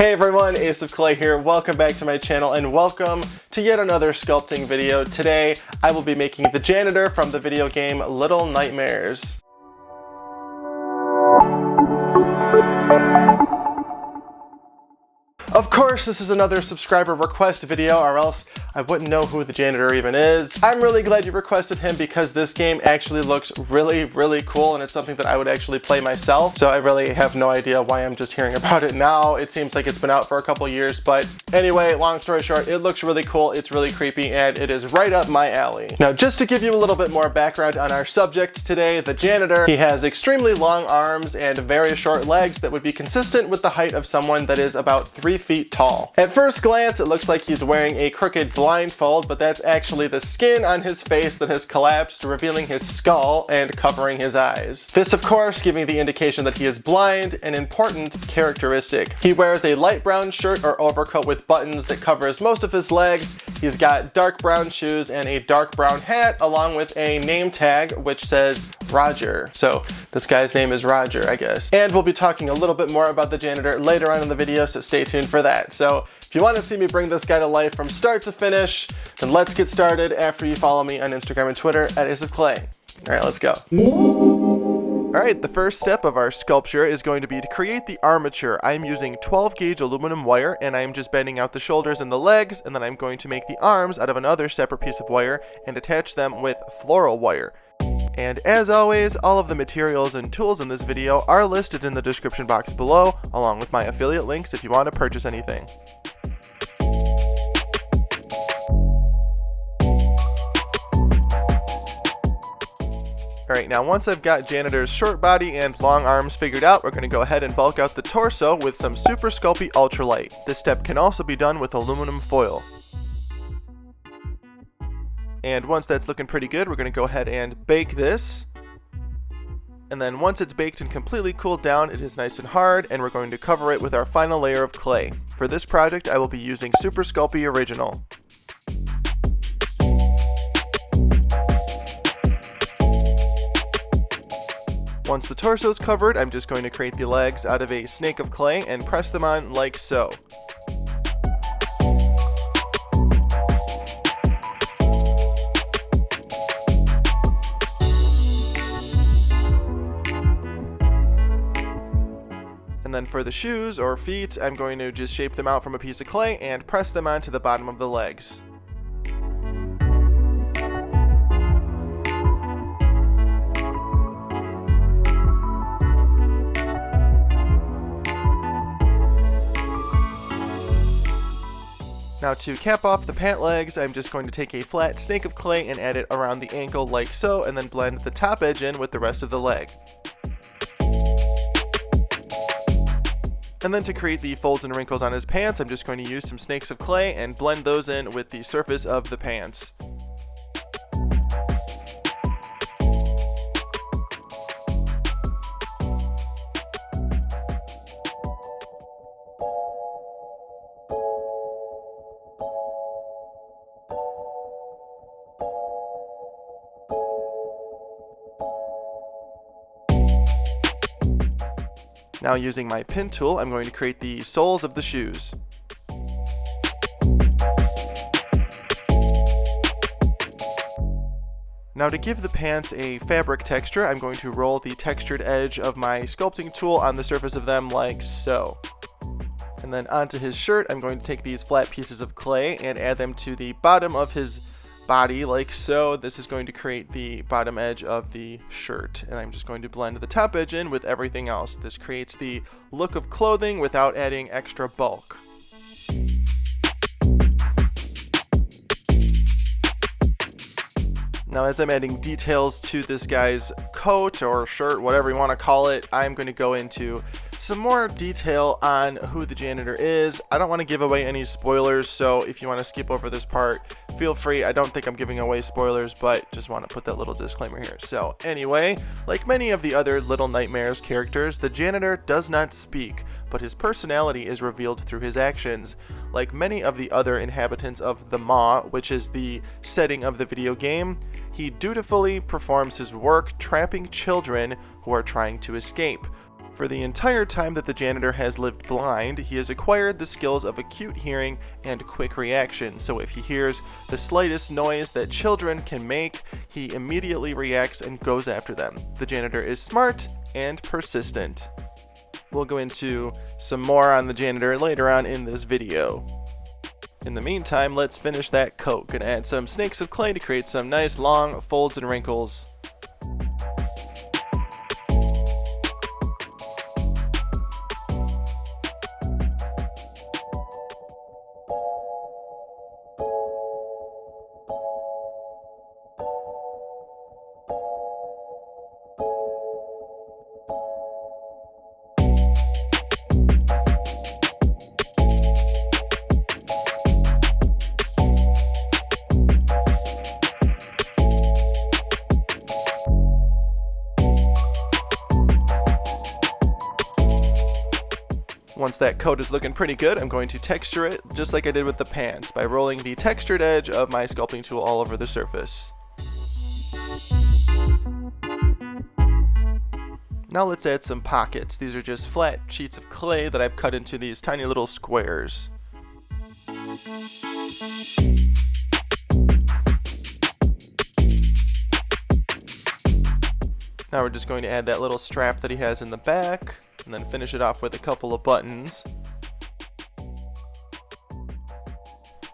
Hey everyone, Ace of Clay here. Welcome back to my channel and welcome to yet another sculpting video. Today I will be making the janitor from the video game Little Nightmares. Of course, this is another subscriber request video, or else I wouldn't know who the janitor even is. I'm really glad you requested him because this game actually looks really cool, and it's something that I would actually play myself. So I really have no idea why I'm just hearing about it now. It seems like it's been out for a couple years, but anyway, long story short, it looks really cool, it's really creepy, and it is right up my alley. Now, just to give you a little bit more background on our subject today, the janitor, he has extremely long arms and very short legs that would be consistent with the height of someone that is about 3 feet tall. At first glance, it looks like he's wearing a crooked blindfold, but that's actually the skin on his face that has collapsed, revealing his skull and covering his eyes. This, of course, giving the indication that he is blind, an important characteristic. He wears a light brown shirt or overcoat with buttons that covers most of his legs. He's got dark brown shoes and a dark brown hat, along with a name tag which says Roger. So this guy's name is Roger, I guess. And we'll be talking a little bit more about the janitor later on in the video, so stay tuned for that. So if you want to see me bring this guy to life from start to finish, then let's get started after you follow me on Instagram and Twitter at Ace of Clay. Alright, let's go. Alright, the first step of our sculpture is going to be to create the armature. I'm using 12 gauge aluminum wire, and I'm just bending out the shoulders and the legs, and then I'm going to make the arms out of another separate piece of wire and attach them with floral wire. And as always, all of the materials and tools in this video are listed in the description box below, along with my affiliate links if you want to purchase anything. Alright, now once I've got janitor's short body and long arms figured out, we're going to go ahead and bulk out the torso with some Super Sculpey Ultralight. This step can also be done with aluminum foil. And once that's looking pretty good, we're going to go ahead and bake this. And then once it's baked and completely cooled down, it is nice and hard, and we're going to cover it with our final layer of clay. For this project, I will be using Super Sculpey Original. Once the torso is covered, I'm just going to create the legs out of a snake of clay and press them on like so. And then for the shoes or feet, I'm going to just shape them out from a piece of clay and press them onto the bottom of the legs. Now to cap off the pant legs, I'm just going to take a flat snake of clay and add it around the ankle like so, and then blend the top edge in with the rest of the leg. And then to create the folds and wrinkles on his pants, I'm just going to use some snakes of clay and blend those in with the surface of the pants. Now using my pin tool, I'm going to create the soles of the shoes. Now to give the pants a fabric texture, I'm going to roll the textured edge of my sculpting tool on the surface of them like so. And then onto his shirt, I'm going to take these flat pieces of clay and add them to the bottom of his body like so. This is going to create the bottom edge of the shirt, and I'm just going to blend the top edge in with everything else. This creates the look of clothing without adding extra bulk. Now as I'm adding details to this guy's coat or shirt, whatever you want to call it, I'm going to go into some more detail on who the janitor is. I don't want to give away any spoilers, so if you want to skip over this part, feel free. I don't think I'm giving away spoilers, but just want to put that little disclaimer here. So anyway, like many of the other Little Nightmares characters, the janitor does not speak, but his personality is revealed through his actions. Like many of the other inhabitants of the Maw, which is the setting of the video game, he dutifully performs his work trapping children who are trying to escape. For the entire time that the janitor has lived blind, he has acquired the skills of acute hearing and quick reaction, so if he hears the slightest noise that children can make, he immediately reacts and goes after them. The janitor is smart and persistent. We'll go into some more on the janitor later on in this video. In the meantime, let's finish that coat. Gonna add some snakes of clay to create some nice long folds and wrinkles. Once that coat is looking pretty good, I'm going to texture it just like I did with the pants by rolling the textured edge of my sculpting tool all over the surface. Now let's add some pockets. These are just flat sheets of clay that I've cut into these tiny little squares. Now we're just going to add that little strap that he has in the back, and then finish it off with a couple of buttons.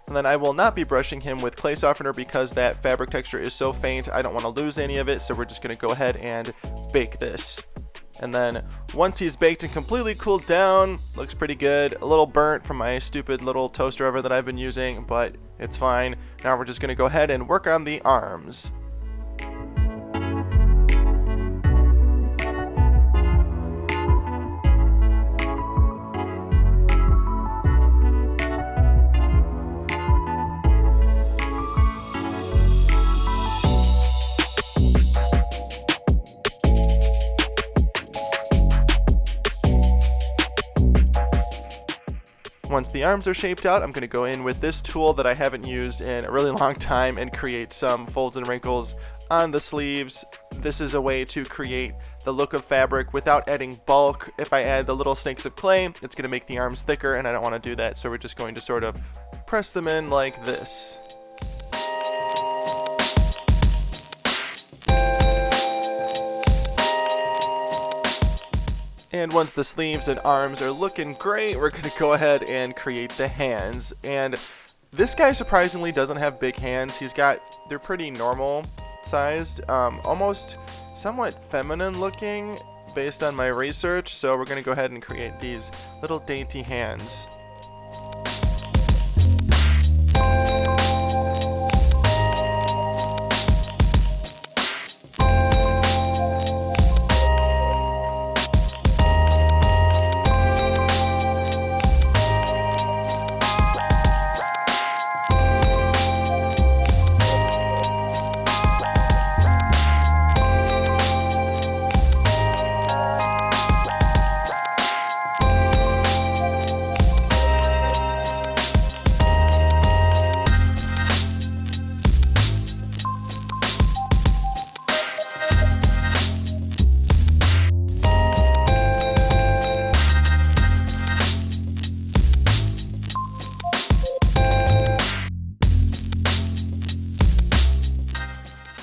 And then I will not be brushing him with clay softener because that fabric texture is so faint, I don't want to lose any of it, so we're just going to go ahead and bake this. And then once he's baked and completely cooled down, looks pretty good. A little burnt from my stupid little toaster oven that I've been using, but it's fine. Now we're just going to go ahead and work on the arms. Once the arms are shaped out, I'm going to go in with this tool that I haven't used in a really long time and create some folds and wrinkles on the sleeves. This is a way to create the look of fabric without adding bulk. If I add the little snakes of clay, it's going to make the arms thicker, and I don't want to do that, so we're just going to sort of press them in like this. And once the sleeves and arms are looking great, we're going to go ahead and create the hands. And this guy surprisingly doesn't have big hands. They're pretty normal sized, almost somewhat feminine looking based on my research. So we're going to go ahead and create these little dainty hands.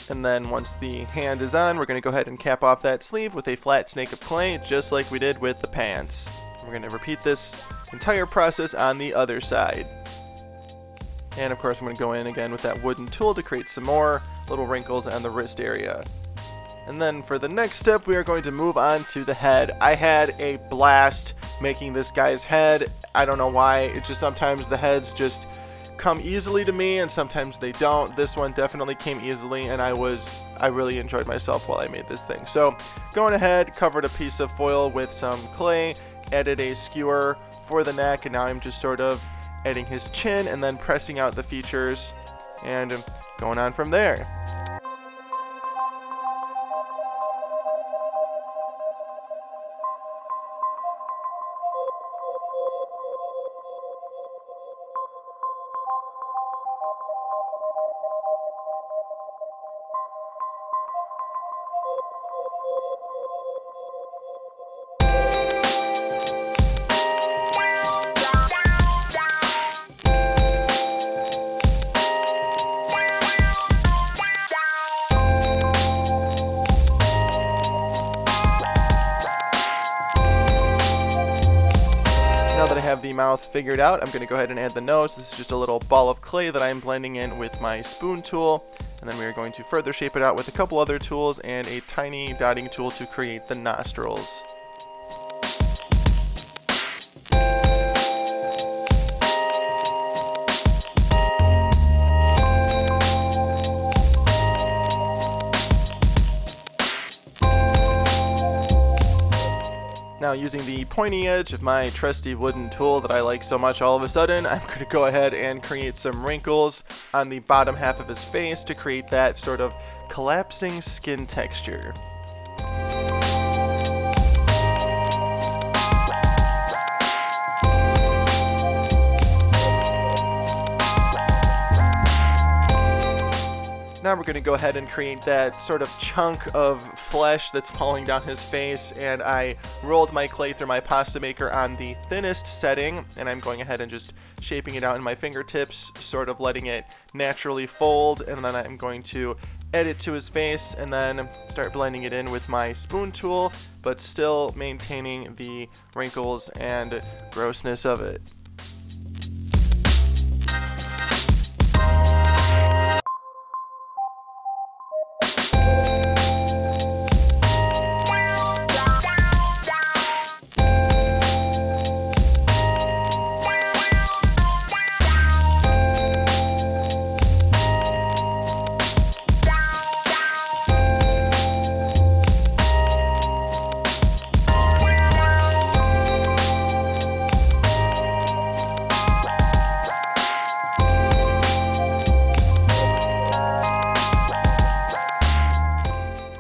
And then once the hand is on, we're going to go ahead and cap off that sleeve with a flat snake of clay, just like we did with the pants. We're going to repeat this entire process on the other side. And of course I'm going to go in again with that wooden tool to create some more little wrinkles on the wrist area. And then for the next step, we are going to move on to the head. I had a blast making this guy's head. I don't know why, it's just sometimes the heads just come easily to me and sometimes they don't. This one definitely came easily, and I really enjoyed myself while I made this thing. So going ahead, covered a piece of foil with some clay, added a skewer for the neck, and now I'm just sort of adding his chin and then pressing out the features and going on from there. have the mouth figured out, I'm going to go ahead and add the nose. This is just a little ball of clay that I'm blending in with my spoon tool. And then we are going to further shape it out with a couple other tools and a tiny dotting tool to create the nostrils. Now, using the pointy edge of my trusty wooden tool that I like so much all of a sudden, I'm going to go ahead and create some wrinkles on the bottom half of his face to create that sort of collapsing skin texture. Now we're going to go ahead and create that sort of chunk of flesh that's falling down his face, and I rolled my clay through my pasta maker on the thinnest setting, and I'm going ahead and just shaping it out in my fingertips, sort of letting it naturally fold, and then I'm going to add it to his face and then start blending it in with my spoon tool, but still maintaining the wrinkles and grossness of it.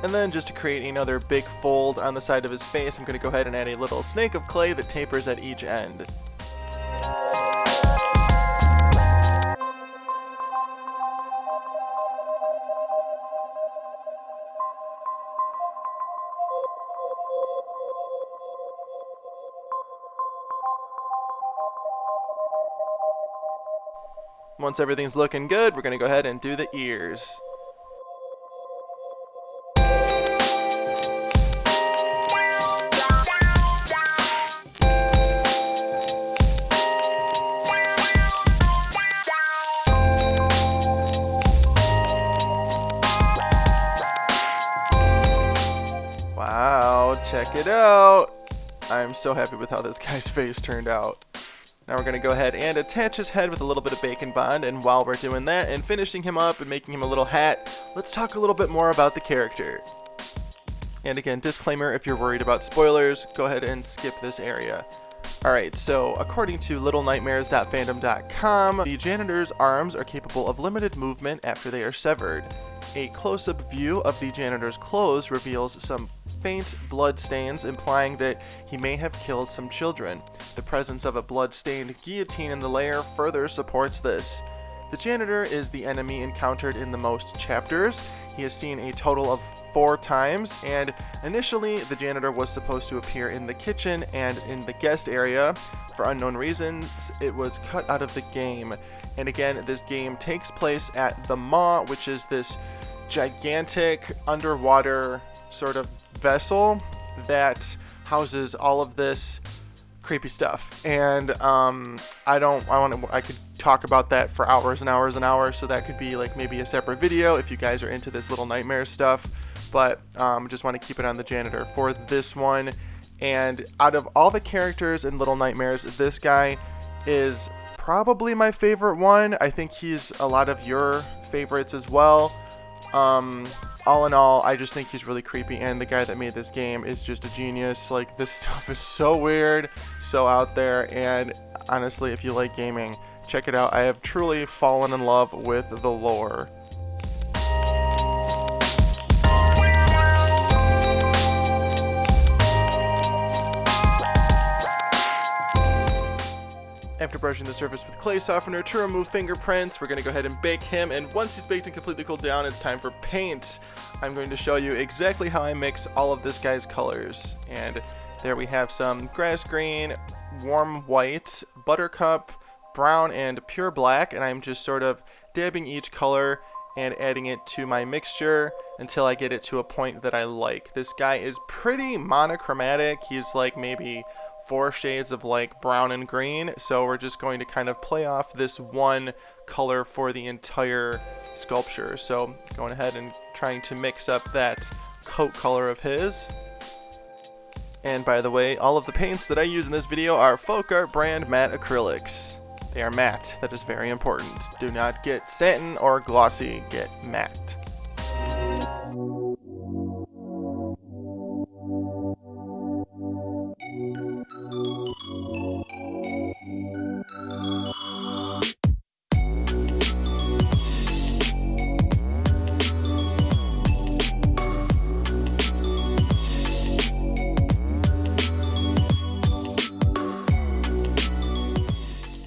And then just to create another big fold on the side of his face, I'm going to go ahead and add a little snake of clay that tapers at each end. Once everything's looking good, we're going to go ahead and do the ears. Wow, check it out. I'm so happy with how this guy's face turned out. Now we're going to go ahead and attach his head with a little bit of bacon bond, and while we're doing that and finishing him up and making him a little hat, let's talk a little bit more about the character. And again, disclaimer, if you're worried about spoilers, go ahead and skip this area. Alright, so according to littlenightmares.fandom.com, the janitor's arms are capable of limited movement after they are severed. A close-up view of the janitor's clothes reveals some faint blood stains, implying that he may have killed some children. The presence of a blood-stained guillotine in the layer further supports this. The janitor is the enemy encountered in the most chapters. He is seen a total of 4 times, and initially the janitor was supposed to appear in the kitchen and in the guest area. For unknown reasons, it was cut out of the game. And again, this game takes place at the Maw, which is this gigantic underwater sort of vessel that houses all of this creepy stuff. And I could talk about that for hours and hours and hours, so that could be like maybe a separate video if you guys are into this Little Nightmares stuff. But just want to keep it on the janitor for this one. And out of all the characters in Little Nightmares, this guy is probably my favorite one. I think he's a lot of your favorites as well. All in all, I just think he's really creepy, and the guy that made this game is just a genius. Like, this stuff is so weird, so out there, and honestly, if you like gaming, check it out. I have truly fallen in love with the lore. After brushing the surface with clay softener to remove fingerprints, we're going to go ahead and bake him, and once he's baked and completely cooled down, it's time for paint. I'm going to show you exactly how I mix all of this guy's colors. And there we have some grass green, warm white, buttercup, brown, and pure black, and I'm just sort of dabbing each color and adding it to my mixture until I get it to a point that I like. This guy is pretty monochromatic. He's like maybe 4 shades of like brown and green, so we're just going to kind of play off this one color for the entire sculpture. So going ahead and trying to mix up that coat color of his. And by the way, all of the paints that I use in this video are Folk Art brand matte acrylics. They are matte. That is very important. Do not get satin or glossy, get matte.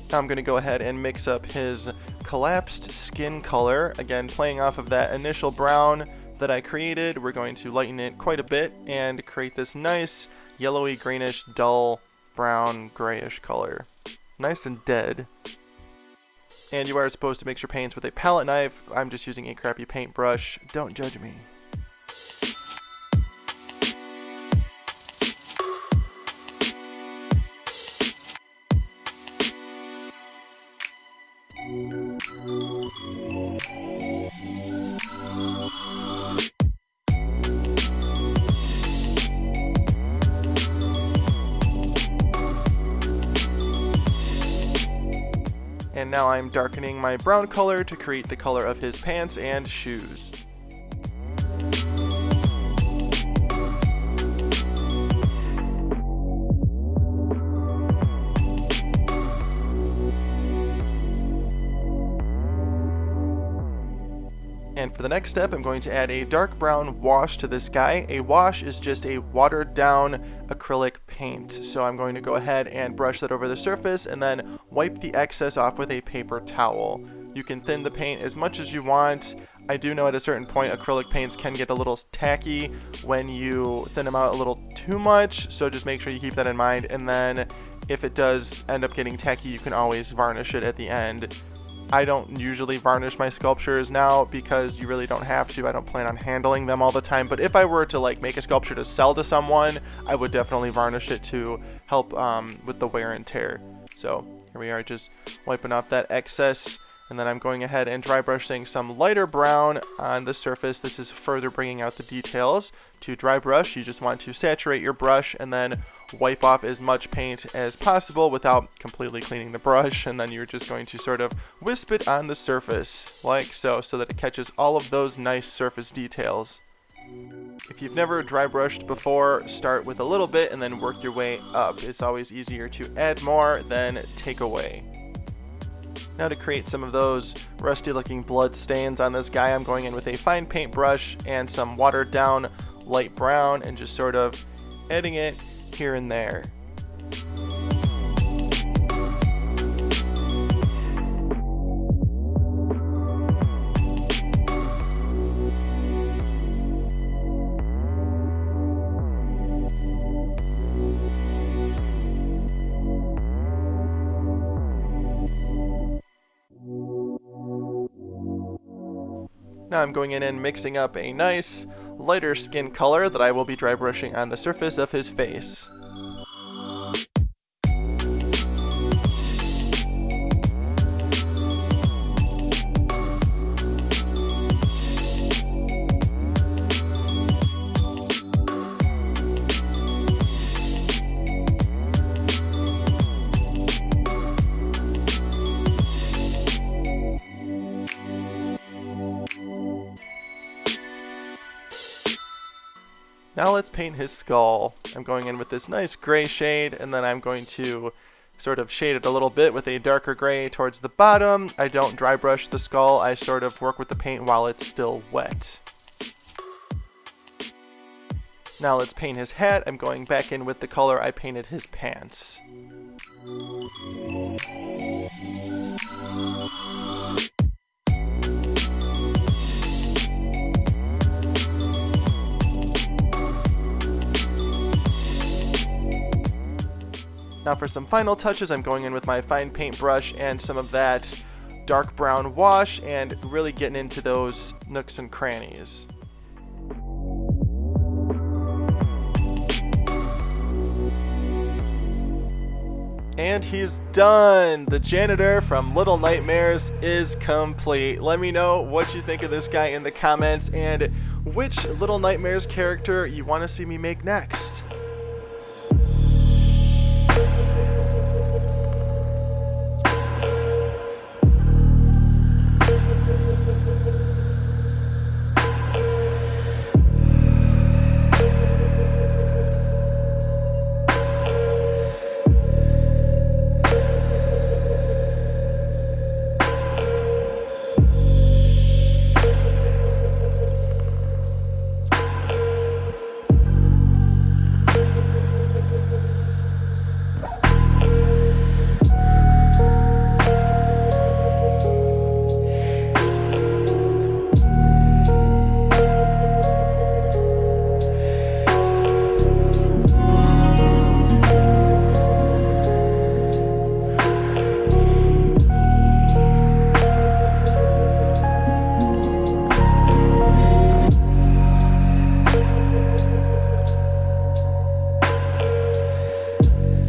Now I'm going to go ahead and mix up his collapsed skin color. Again, playing off of that initial brown that I created, we're going to lighten it quite a bit and create this nice yellowy, greenish, dull, brown, grayish color. Nice and dead. And you are supposed to mix your paints with a palette knife. I'm just using a crappy paintbrush. Don't judge me. And now I'm darkening my brown color to create the color of his pants and shoes. And for the next step, I'm going to add a dark brown wash to this guy. A wash is just a watered down acrylic paint. So I'm going to go ahead and brush that over the surface and then wipe the excess off with a paper towel. You can thin the paint as much as you want. I do know at a certain point acrylic paints can get a little tacky when you thin them out a little too much, so just make sure you keep that in mind. And then if it does end up getting tacky, you can always varnish it at the end. I don't usually varnish my sculptures now because you really don't have to. I don't plan on handling them all the time, but if I were to like make a sculpture to sell to someone, I would definitely varnish it to help with the wear and tear. So here we are, just wiping off that excess, and then I'm going ahead and dry brushing some lighter brown on the surface. This is further bringing out the details. To dry brush, you just want to saturate your brush and then wipe off as much paint as possible without completely cleaning the brush, and then you're just going to sort of wisp it on the surface like so that it catches all of those nice surface details. If you've never dry brushed before, start with a little bit and then work your way up. It's always easier to add more than take away. Now to create some of those rusty looking blood stains on this guy, I'm going in with a fine paintbrush and some watered down light brown and just sort of adding it here and there. Now I'm going in and mixing up a nice lighter skin color that I will be dry brushing on the surface of his face. Now let's paint his skull. I'm going in with this nice gray shade, and then I'm going to sort of shade it a little bit with a darker gray towards the bottom. I don't dry brush the skull, I sort of work with the paint while it's still wet. Now let's paint his hat. I'm going back in with the color I painted his pants. Now for some final touches, I'm going in with my fine paintbrush and some of that dark brown wash and really getting into those nooks and crannies. And he's done! The janitor from Little Nightmares is complete. Let me know what you think of this guy in the comments and which Little Nightmares character you want to see me make next.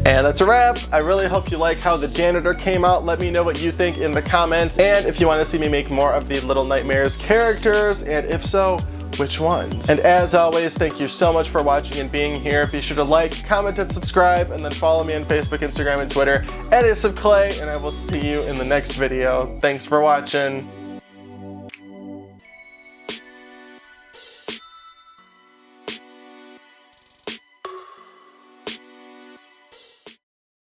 And that's a wrap. I really hope you like how the janitor came out. Let me know what you think in the comments, and if you want to see me make more of the Little Nightmares characters, and if so, which ones? And as always, thank you so much for watching and being here. Be sure to like, comment, and subscribe, and then follow me on Facebook, Instagram, and Twitter at AceofClay, and I will see you in the next video. Thanks for watching.